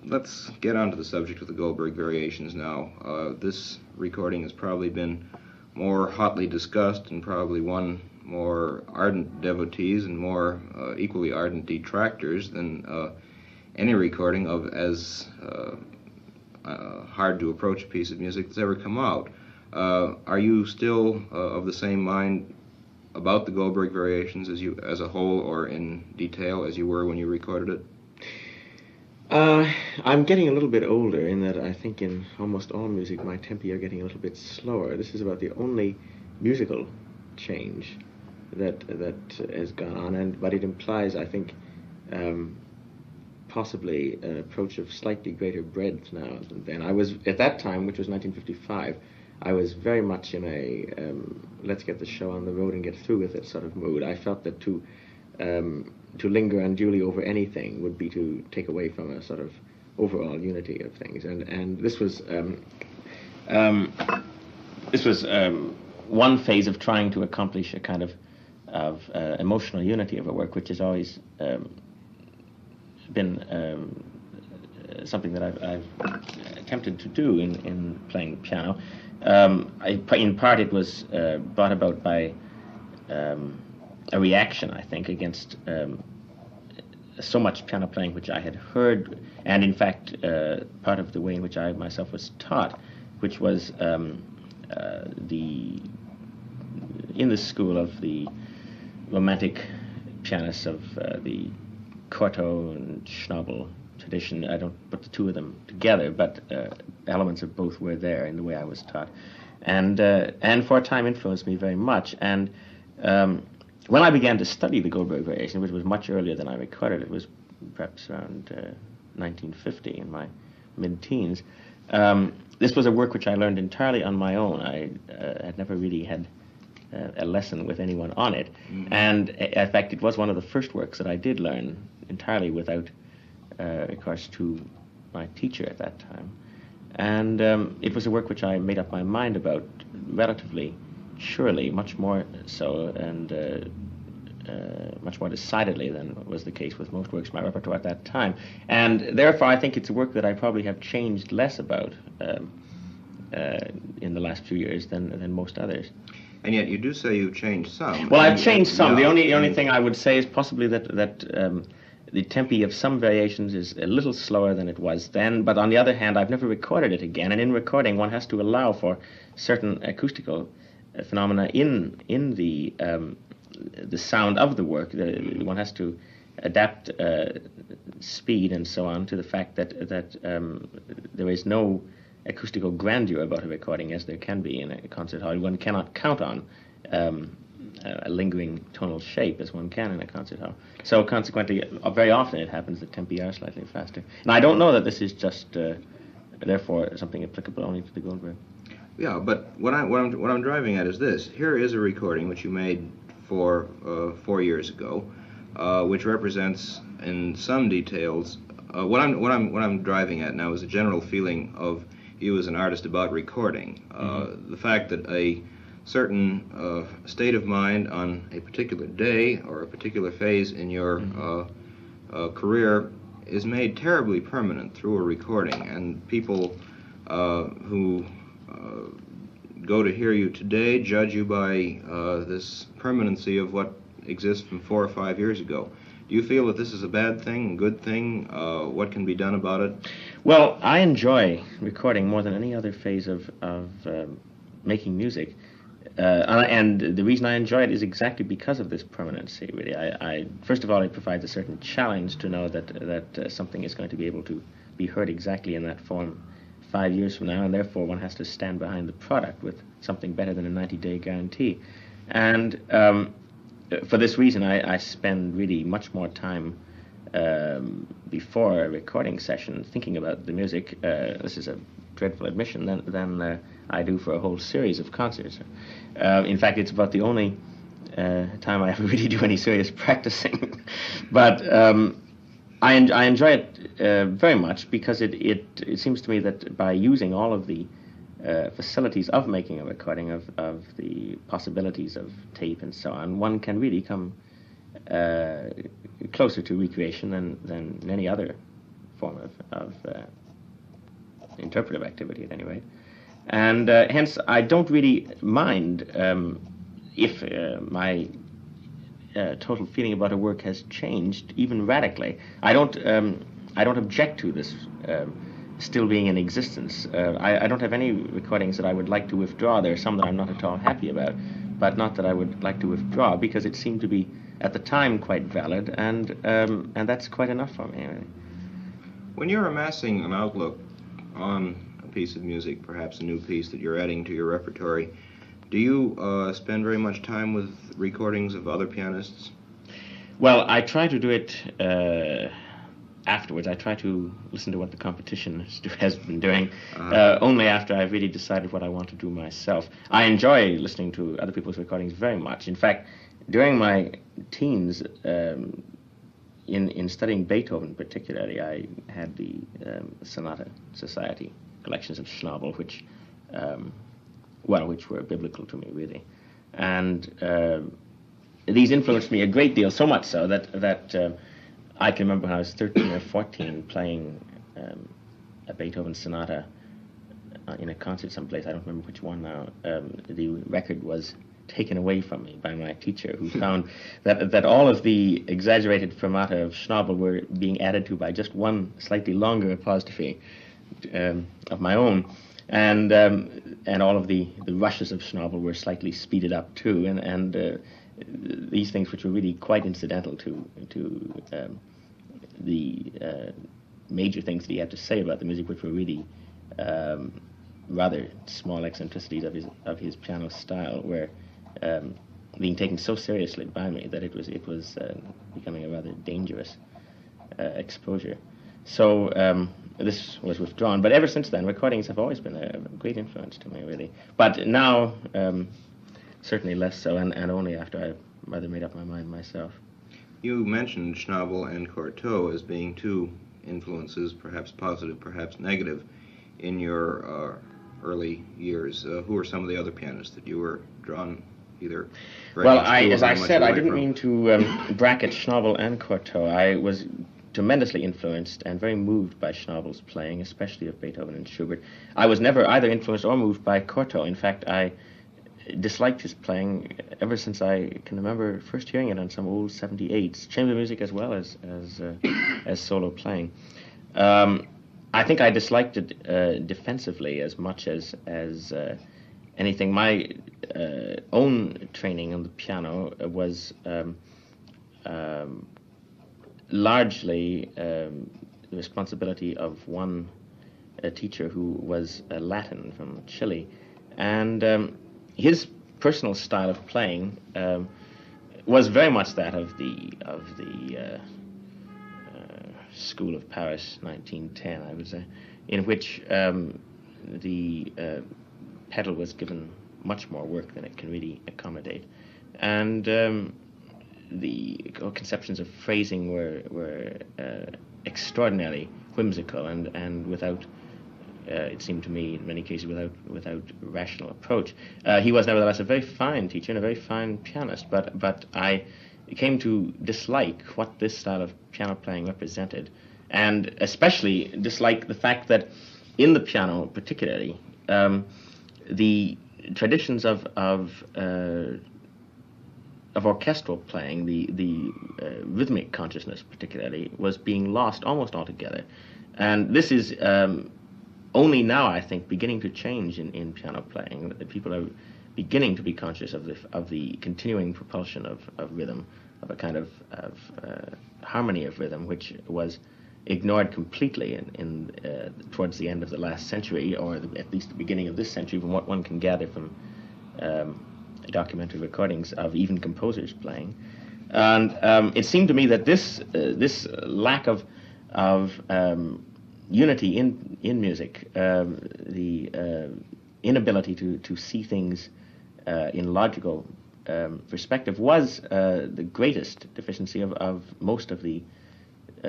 let's get on to the subject of the Goldberg variations now. This recording has probably been more hotly discussed and probably won more ardent devotees and more equally ardent detractors than any recording of as hard to approach a piece of music that's ever come out. Are you still of the same mind about the Goldberg variations as a whole or in detail as you were when you recorded it? I'm getting a little bit older in that I think in almost all music my tempi are getting a little bit slower. This is about the only musical change that has gone on, but it implies, I think, possibly an approach of slightly greater breadth now than then. I was, at that time, which was 1955, I was very much in a let's get the show on the road and get through with it sort of mood. I felt that to linger unduly over anything would be to take away from a sort of overall unity of things, and this was one phase of trying to accomplish a kind of emotional unity of a work, which has always been something that I've attempted to do in playing piano. In part, it was brought about by a reaction, I think, against so much piano playing which I had heard, and in fact, part of the way in which I myself was taught, which was in the school of the romantic pianists of the Cortot and Schnabel tradition. I don't put the two of them together, but elements of both were there in the way I was taught, and for a time influenced me very much. And when I began to study the Goldberg variation, which was much earlier than I recorded, it was perhaps around 1950 in my mid-teens. This was a work which I learned entirely on my own. I had never really had a lesson with anyone on it, and in fact, it was one of the first works that I did learn entirely without recourse to my teacher at that time. And it was a work which I made up my mind about relatively surely, much more so, and much more decidedly than was the case with most works in my repertoire at that time. And therefore, I think it's a work that I probably have changed less about in the last few years than most others. And yet you do say you've changed some. Well, I've changed some. The only thing I would say is possibly that the tempi of some variations is a little slower than it was then, but on the other hand, I've never recorded it again, and in recording one has to allow for certain acoustical phenomena in the sound of the work. One has to adapt speed and so on to the fact that there is no acoustical grandeur about a recording as there can be in a concert hall. One cannot count on a lingering tonal shape as one can in a concert hall. So consequently, very often it happens that tempi are slightly faster. And I don't know that this is just therefore something applicable only to the Goldberg. Yeah, but what I'm driving at is this. Here is a recording which you made 4 years ago, which represents in some details what I'm driving at now is a general feeling of you as an artist about recording. The fact that a certain state of mind on a particular day or a particular phase in your career is made terribly permanent through a recording, and people who go to hear you today judge you by this permanency of what exists from 4 or 5 years ago. Do you feel that this is a bad thing, a good thing? What can be done about it? Well, I enjoy recording more than any other phase of making music. And the reason I enjoy it is exactly because of this permanency, really. I first of all, it provides a certain challenge to know that something is going to be able to be heard exactly in that form 5 years from now, and therefore one has to stand behind the product with something better than a 90-day guarantee. And for this reason, I spend really much more time before a recording session thinking about the music. This is a dreadful admission, than I do for a whole series of concerts. In fact, it's about the only time I ever really do any serious practicing. But I enjoy it very much because it seems to me that by using all of the facilities of making a recording, of the possibilities of tape and so on, one can really come closer to recreation than any other form of interpretive activity at any rate. And hence, I don't really mind if my total feeling about a work has changed, even radically. I don't object to this still being in existence. I don't have any recordings that I would like to withdraw. There are some that I'm not at all happy about, but not that I would like to withdraw, because it seemed to be, at the time, quite valid, and that's quite enough for me. Really. When you're amassing an outlook on a piece of music, perhaps a new piece that you're adding to your repertory, do you spend very much time with recordings of other pianists? Well, I try to do it afterwards. I try to listen to what the competition has been doing only after I've really decided what I want to do myself. I enjoy listening to other people's recordings very much. In fact, during my teens, in studying Beethoven particularly, I had the Sonata Society collections of Schnabel, which were biblical to me, really. And these influenced me a great deal, so much so that I can remember when I was 13 or 14 playing a Beethoven sonata in a concert someplace. I don't remember which one now. The record was taken away from me by my teacher, who found that all of the exaggerated fermata of Schnabel were being added to by just one slightly longer apostrophe of my own. And all of the rushes of Schnabel were slightly speeded up too, and these things, which were really quite incidental to the major things that he had to say about the music, which were really rather small eccentricities of his piano style, were being taken so seriously by me that it was becoming a rather dangerous exposure. So this was withdrawn, but ever since then, recordings have always been a great influence to me, really. But now, certainly less so, and only after I've rather made up my mind myself. You mentioned Schnabel and Cortot as being two influences, perhaps positive, perhaps negative, in your early years. Who are some of the other pianists that you were drawn either? Well, as I said, I didn't mean to bracket Schnabel and Cortot. I was tremendously influenced and very moved by Schnabel's playing, especially of Beethoven and Schubert. I was never either influenced or moved by Cortot. In fact, I disliked his playing ever since I can remember first hearing it on some old 78s, chamber music as well as solo playing. I think I disliked it defensively as much as anything. My own training on the piano was largely the responsibility of one teacher who was Latin from Chile, and his personal style of playing was very much that of the School of Paris, 1910, I would say, in which the pedal was given much more work than it can really accommodate, and the conceptions of phrasing were extraordinarily whimsical and without. It seemed to me, in many cases, without rational approach. He was nevertheless a very fine teacher and a very fine pianist, but I came to dislike what this style of piano playing represented, and especially dislike the fact that in the piano particularly, the traditions of orchestral playing, the rhythmic consciousness particularly, was being lost almost altogether. And this is only now, I think, beginning to change in piano playing. People are beginning to be conscious of the continuing propulsion of rhythm, of a kind of harmony of rhythm, which was ignored completely towards the end of the last century, or at least the beginning of this century, from what one can gather from documentary recordings of even composers playing. And it seemed to me that this lack of unity in music, the inability to see things in logical perspective, was the greatest deficiency of most of the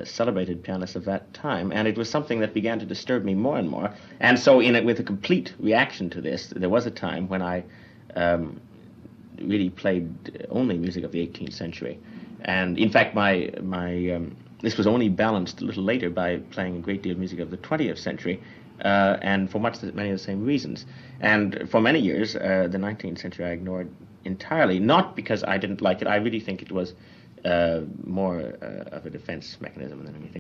celebrated pianists of that time, and it was something that began to disturb me more and more. And so, with a complete reaction to this, there was a time when I really played only music of the 18th century. And in fact, my this was only balanced a little later by playing a great deal of music of the 20th century, and for many of the same reasons. And for many years, the 19th century I ignored entirely, not because I didn't like it. I really think it was more of a defense mechanism than anything.